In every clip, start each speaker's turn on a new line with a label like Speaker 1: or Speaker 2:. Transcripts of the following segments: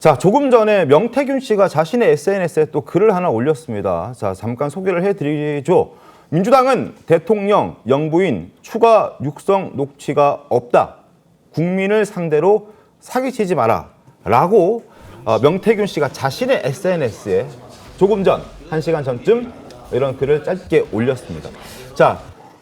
Speaker 1: 자, 조금 전에 명태균 씨가 자신의 SNS에 또 글을 하나 올렸습니다. 자, 잠깐 소개를 해드리죠. 민주당은 대통령, 영부인 추가 육성 녹취가 없다. 국민을 상대로 사기치지 마라. 라고 명태균 씨가 자신의 SNS에 조금 전, 1시간 전쯤 이런 글을 짧게 올렸습니다. 자,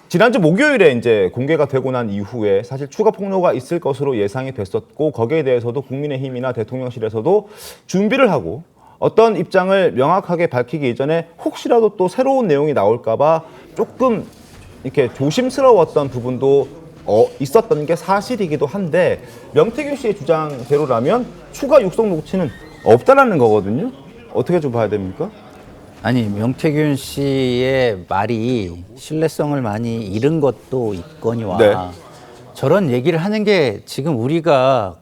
Speaker 1: 지난주 목요일에 이제 공개가 되고 난 이후에 사실 추가 폭로가 있을 것으로 예상이 됐었고, 거기에 대해서도 국민의힘이나 대통령실에서도 준비를 하고 어떤 입장을 명확하게 밝히기 이전에 혹시라도 또 새로운 내용이 나올까봐 조금 이렇게 조심스러웠던 부분도 있었던 게 사실이기도 한데, 명태균 씨의 주장대로라면 추가 육성 녹취는 없다라는 거거든요. 어떻게 좀 봐야 됩니까?
Speaker 2: 아니, 명태균 씨의 말이 신뢰성을 많이 잃은 것도 있거니와
Speaker 1: 네.
Speaker 2: 저런 얘기를 하는 게 지금 우리가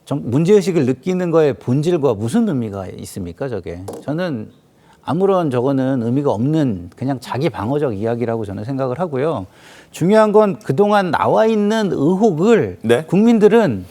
Speaker 2: 문제의식을 느끼는 거에 본질과 무슨 의미가 있습니까, 저게? 저는 아무런 저거는 의미가 없는 그냥 자기 방어적 이야기라고 저는 생각을 하고요. 중요한 건 그동안 나와 있는 의혹을
Speaker 1: 네.
Speaker 2: 국민들은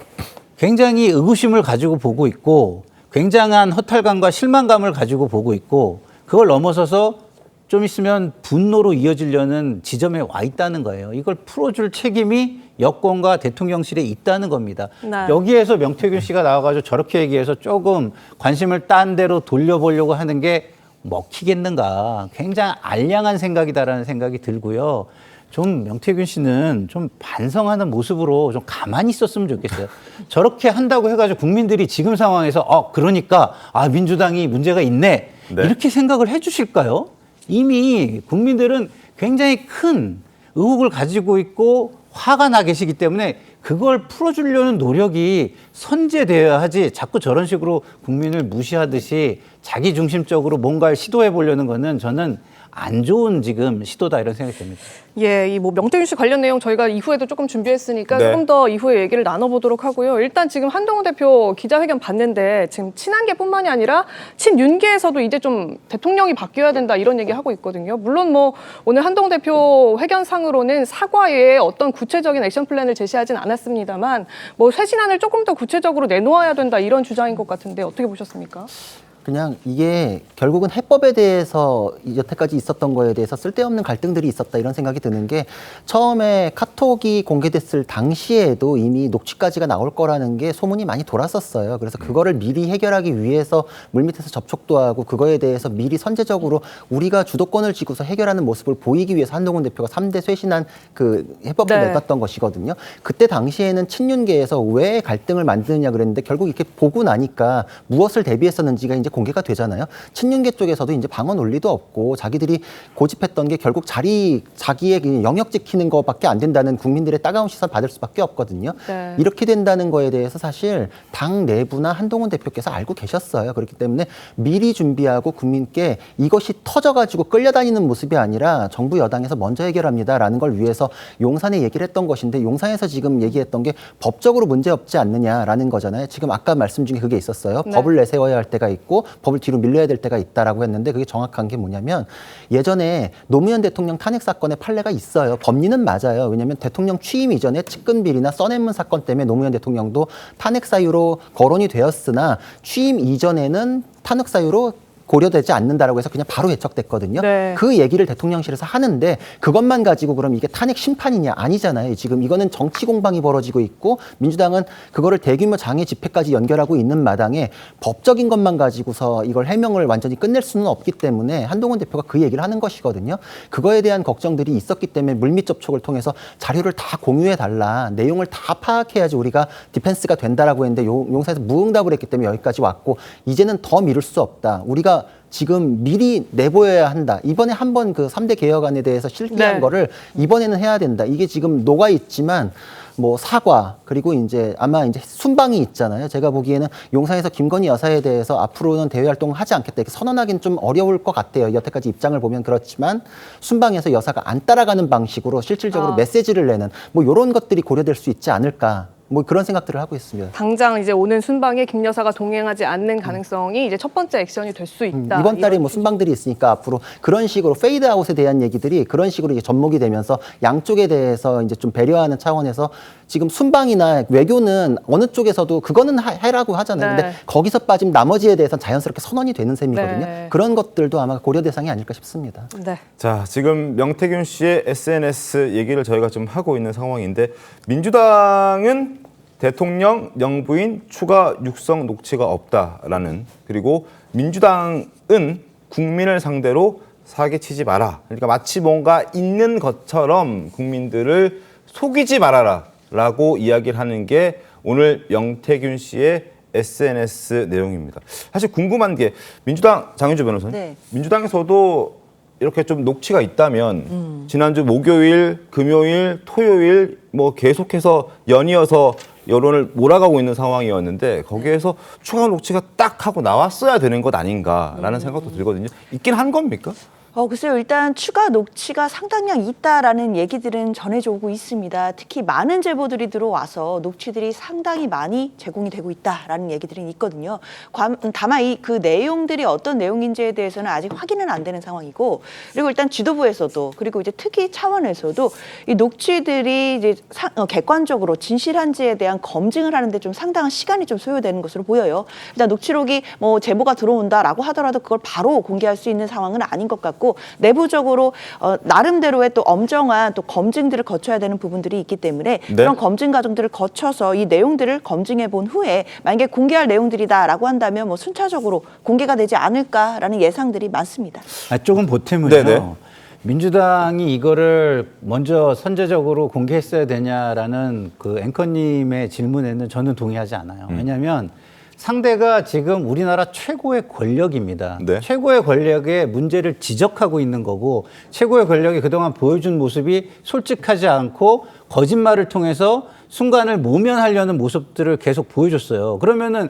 Speaker 2: 굉장히 의구심을 가지고 보고 있고 굉장한 허탈감과 실망감을 가지고 보고 있고 그걸 넘어서서 좀 있으면 분노로 이어지려는 지점에 와 있다는 거예요. 이걸 풀어줄 책임이 여권과 대통령실에 있다는 겁니다.
Speaker 3: 네.
Speaker 2: 여기에서 명태균 씨가 나와가지고 저렇게 얘기해서 조금 관심을 딴 데로 돌려보려고 하는 게 먹히겠는가. 굉장히 알량한 생각이다라는 생각이 들고요. 좀 명태균 씨는 좀 반성하는 모습으로 좀 가만히 있었으면 좋겠어요. 저렇게 한다고 해가지고 국민들이 지금 상황에서 그러니까 민주당이 문제가 있네.
Speaker 1: 네.
Speaker 2: 이렇게 생각을 해 주실까요? 이미 국민들은 굉장히 큰 의혹을 가지고 있고 화가 나 계시기 때문에 그걸 풀어주려는 노력이 선제되어야 하지, 자꾸 저런 식으로 국민을 무시하듯이 자기중심적으로 뭔가를 시도해 보려는 거는 저는 안 좋은 지금 시도다, 이런 생각이 듭니다.
Speaker 3: 예, 이 명태균 씨 관련 내용 저희가 이후에도 조금 준비했으니까
Speaker 1: 네.
Speaker 3: 조금 더 이후에 얘기를 나눠보도록 하고요. 일단 지금 한동훈 대표 기자회견 봤는데 지금 친한계뿐만이 아니라 친윤계에서도 이제 좀 대통령이 바뀌어야 된다 이런 얘기하고 있거든요. 물론 뭐 오늘 한동훈 대표 회견상으로는 사과 외에 어떤 구체적인 액션 플랜을 제시하진 않았습니다만 뭐 쇄신안을 조금 더 구체적으로 내놓아야 된다 이런 주장인 것 같은데 어떻게 보셨습니까?
Speaker 4: 그냥 이게 결국은 해법에 대해서 여태까지 있었던 거에 대해서 쓸데없는 갈등들이 있었다, 이런 생각이 드는 게, 처음에 카톡이 공개됐을 당시에도 이미 녹취까지가 나올 거라는 게 소문이 많이 돌았었어요. 그래서 그거를 미리 해결하기 위해서 물밑에서 접촉도 하고 그거에 대해서 미리 선제적으로 우리가 주도권을 쥐고서 해결하는 모습을 보이기 위해서 한동훈 대표가 3대 쇄신안 그 해법을
Speaker 3: 네.
Speaker 4: 내놨던 것이거든요. 그때 당시에는 친윤계에서 왜 갈등을 만드느냐 그랬는데, 결국 이렇게 보고 나니까 무엇을 대비했었는지가 이제 공개가 되잖아요. 친윤계 쪽에서도 이제 방어 논리도 없고 자기들이 고집했던 게 결국 자기의 영역 지키는 것밖에 안 된다는 국민들의 따가운 시선 받을 수밖에 없거든요.
Speaker 3: 네.
Speaker 4: 이렇게 된다는 거에 대해서 사실 당 내부나 한동훈 대표께서 알고 계셨어요. 그렇기 때문에 미리 준비하고 국민께 이것이 터져가지고 끌려다니는 모습이 아니라 정부 여당에서 먼저 해결합니다라는 걸 위해서 용산에 얘기를 했던 것인데, 용산에서 지금 얘기했던 게 법적으로 문제 없지 않느냐라는 거잖아요. 지금 아까 말씀 중에 그게 있었어요.
Speaker 3: 네.
Speaker 4: 법을 내세워야 할 때가 있고 법을 뒤로 밀려야 될 때가 있다라고 했는데, 그게 정확한 게 뭐냐면, 예전에 노무현 대통령 탄핵 사건의 판례가 있어요. 법리는 맞아요. 왜냐하면 대통령 취임 이전에 측근 비리나 써낸문 사건 때문에 노무현 대통령도 탄핵 사유로 거론이 되었으나 취임 이전에는 탄핵 사유로 고려되지 않는다라고 해서 그냥 바로 회척됐거든요.
Speaker 3: 네.
Speaker 4: 그 얘기를 대통령실에서 하는데, 그것만 가지고 그럼 이게 탄핵 심판이냐? 아니잖아요. 지금 이거는 정치 공방이 벌어지고 있고, 민주당은 그거를 대규모 장애 집회까지 연결하고 있는 마당에 법적인 것만 가지고서 이걸 해명을 완전히 끝낼 수는 없기 때문에 한동훈 대표가 그 얘기를 하는 것이거든요. 그거에 대한 걱정들이 있었기 때문에 물밑 접촉을 통해서 자료를 다 공유해달라, 내용을 다 파악해야지 우리가 디펜스가 된다라고 했는데, 용산에서 무응답을 했기 때문에 여기까지 왔고, 이제는 더 미룰 수 없다. 우리가 지금 미리 내보여야 한다. 이번에 한번 그 3대 개혁안에 대해서 실기한
Speaker 3: 네.
Speaker 4: 거를 이번에는 해야 된다. 이게 지금 녹아 있지만 뭐 사과, 그리고 이제 아마 이제 순방이 있잖아요. 제가 보기에는 용산에서 김건희 여사에 대해서 앞으로는 대외 활동을 하지 않겠다, 이렇게 선언하기는 좀 어려울 것 같아요. 여태까지 입장을 보면 그렇지만, 순방에서 여사가 안 따라가는 방식으로 실질적으로 메시지를 내는 뭐 이런 것들이 고려될 수 있지 않을까. 뭐 그런 생각들을 하고 있습니다.
Speaker 3: 당장 이제 오는 순방에 김 여사가 동행하지 않는 가능성이 이제 첫 번째 액션이 될 수 있다.
Speaker 4: 이번 달에 뭐 순방들이 있으니까 앞으로 그런 식으로 페이드아웃에 대한 얘기들이 그런 식으로 이제 접목이 되면서 양쪽에 대해서 이제 좀 배려하는 차원에서 지금 순방이나 외교는 어느 쪽에서도 그거는 해라고 하잖아요.
Speaker 3: 네.
Speaker 4: 근데 거기서 빠진 나머지에 대해서는 자연스럽게 선언이 되는 셈이거든요.
Speaker 3: 네.
Speaker 4: 그런 것들도 아마 고려 대상이 아닐까 싶습니다.
Speaker 3: 네.
Speaker 1: 자, 지금 명태균 씨의 SNS 얘기를 저희가 좀 하고 있는 상황인데 민주당은 대통령 영부인 추가 육성 녹취가 없다라는, 그리고 민주당은 국민을 상대로 사기치지 마라. 그러니까 마치 뭔가 있는 것처럼 국민들을 속이지 말아라라고 이야기를 하는 게 오늘 명태균 씨의 SNS 내용입니다. 사실 궁금한 게 민주당 장윤주 변호사님,
Speaker 5: 네.
Speaker 1: 민주당에서도 이렇게 좀 녹취가 있다면 지난주 목요일, 금요일, 토요일 뭐 계속해서 연이어서 여론을 몰아가고 있는 상황이었는데 거기에서 추가 녹취가 딱 하고 나왔어야 되는 것 아닌가라는 생각도 들거든요. 있긴 한 겁니까?
Speaker 5: 글쎄요. 일단 추가 녹취가 상당량 있다라는 얘기들은 전해져 오고 있습니다. 특히 많은 제보들이 들어와서 녹취들이 상당히 많이 제공이 되고 있다라는 얘기들이 있거든요. 다만 그 내용들이 어떤 내용인지에 대해서는 아직 확인은 안 되는 상황이고, 그리고 일단 지도부에서도, 그리고 이제 특위 차원에서도 이 녹취들이 이제 객관적으로 진실한지에 대한 검증을 하는데 좀 상당한 시간이 좀 소요되는 것으로 보여요. 일단 녹취록이 뭐 제보가 들어온다라고 하더라도 그걸 바로 공개할 수 있는 상황은 아닌 것 같고, 내부적으로 나름대로의 또 엄정한 또 검증들을 거쳐야 되는 부분들이 있기 때문에
Speaker 1: 네.
Speaker 5: 그런 검증 과정들을 거쳐서 이 내용들을 검증해 본 후에 만약에 공개할 내용들이다라고 한다면 뭐 순차적으로 공개가 되지 않을까라는 예상들이 많습니다.
Speaker 2: 조금 보태면요.
Speaker 1: 네네.
Speaker 2: 민주당이 이거를 먼저 선제적으로 공개했어야 되냐라는 그 앵커님의 질문에는 저는 동의하지 않아요. 왜냐하면 상대가 지금 우리나라 최고의 권력입니다.
Speaker 1: 네.
Speaker 2: 최고의 권력의 문제를 지적하고 있는 거고, 최고의 권력이 그동안 보여준 모습이 솔직하지 않고 거짓말을 통해서 순간을 모면하려는 모습들을 계속 보여줬어요. 그러면은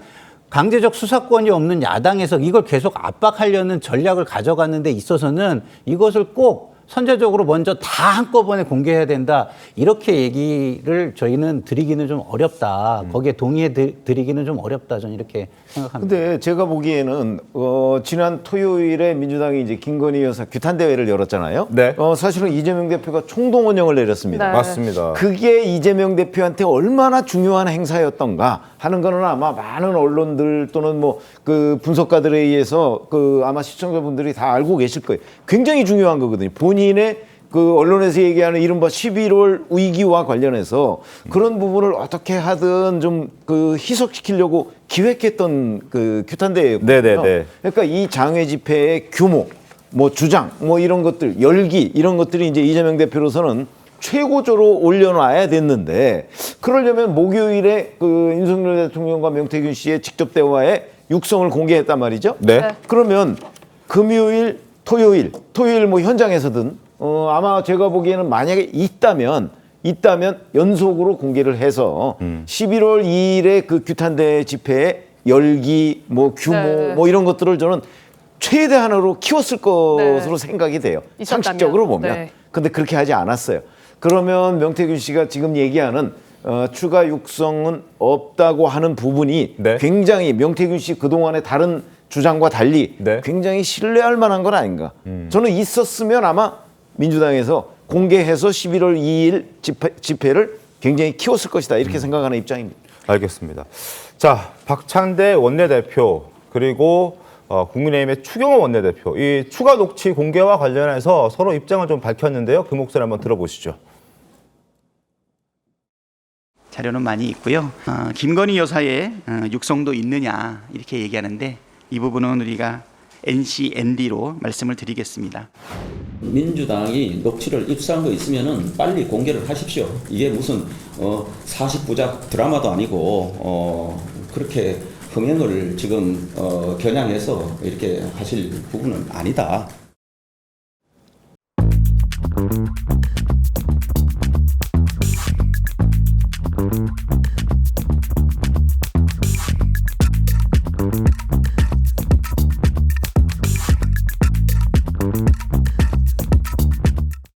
Speaker 2: 강제적 수사권이 없는 야당에서 이걸 계속 압박하려는 전략을 가져가는 데 있어서는 이것을 꼭 선제적으로 먼저 다 한꺼번에 공개해야 된다. 이렇게 얘기를 저희는 드리기는 좀 어렵다. 거기에 동의해 드리기는 좀 어렵다. 저는 이렇게 생각합니다.
Speaker 6: 근데 제가 보기에는 지난 토요일에 민주당이 이제 김건희 여사 규탄 대회를 열었잖아요.
Speaker 1: 네.
Speaker 6: 사실은 이재명 대표가 총동원령을 내렸습니다.
Speaker 3: 네.
Speaker 1: 맞습니다.
Speaker 6: 그게 이재명 대표한테 얼마나 중요한 행사였던가 하는 거는 아마 많은 언론들 또는 뭐 그 분석가들에 의해서 그 아마 시청자분들이 다 알고 계실 거예요. 굉장히 중요한 거거든요. 본인의 그 언론에서 얘기하는 이른바 11월 위기와 관련해서 그런 부분을 어떻게 하든 좀 그 희석시키려고 기획했던 그 규탄대회였거든요.
Speaker 1: 네네네.
Speaker 6: 그러니까 이 장외 집회의 규모, 뭐 주장, 뭐 이런 것들, 열기 이런 것들이 이제 이재명 대표로서는 최고조로 올려놔야 됐는데, 그러려면 목요일에 그 윤석열 대통령과 명태균 씨의 직접 대화에 육성을 공개했단 말이죠.
Speaker 1: 네.
Speaker 3: 네.
Speaker 6: 그러면 금요일, 토요일 뭐 현장에서든 아마 제가 보기에는 만약에 있다면 연속으로 공개를 해서 11월 2일에 그 규탄대 집회의 열기, 뭐 규모,
Speaker 3: 네.
Speaker 6: 뭐 이런 것들을 저는 최대한으로 키웠을 것으로
Speaker 3: 네.
Speaker 6: 생각이 돼요.
Speaker 3: 있었다면.
Speaker 6: 상식적으로 보면.
Speaker 3: 네.
Speaker 6: 근데 그렇게 하지 않았어요. 그러면 명태균 씨가 지금 얘기하는 추가 육성은 없다고 하는 부분이
Speaker 1: 네.
Speaker 6: 굉장히 명태균 씨 그동안의 다른 주장과 달리
Speaker 1: 네.
Speaker 6: 굉장히 신뢰할 만한 건 아닌가. 저는 있었으면 아마 민주당에서 공개해서 11월 2일 집회를 굉장히 키웠을 것이다. 이렇게 생각하는 입장입니다.
Speaker 1: 알겠습니다. 자, 박찬대 원내대표 그리고 국민의힘의 추경호 원내대표, 이 추가 녹취 공개와 관련해서 서로 입장을 좀 밝혔는데요. 그 목소리 한번 들어보시죠.
Speaker 7: 자료는 많이 있고요. 김건희 여사의 육성도 있느냐 이렇게 얘기하는데 이 부분은 우리가 NCND로 말씀을 드리겠습니다.
Speaker 8: 민주당이 녹취를 입수한 거 있으면은 빨리 공개를 하십시오. 이게 무슨 40부작 드라마도 아니고 그렇게 흥행을 지금 겨냥해서 이렇게 하실 부분은 아니다.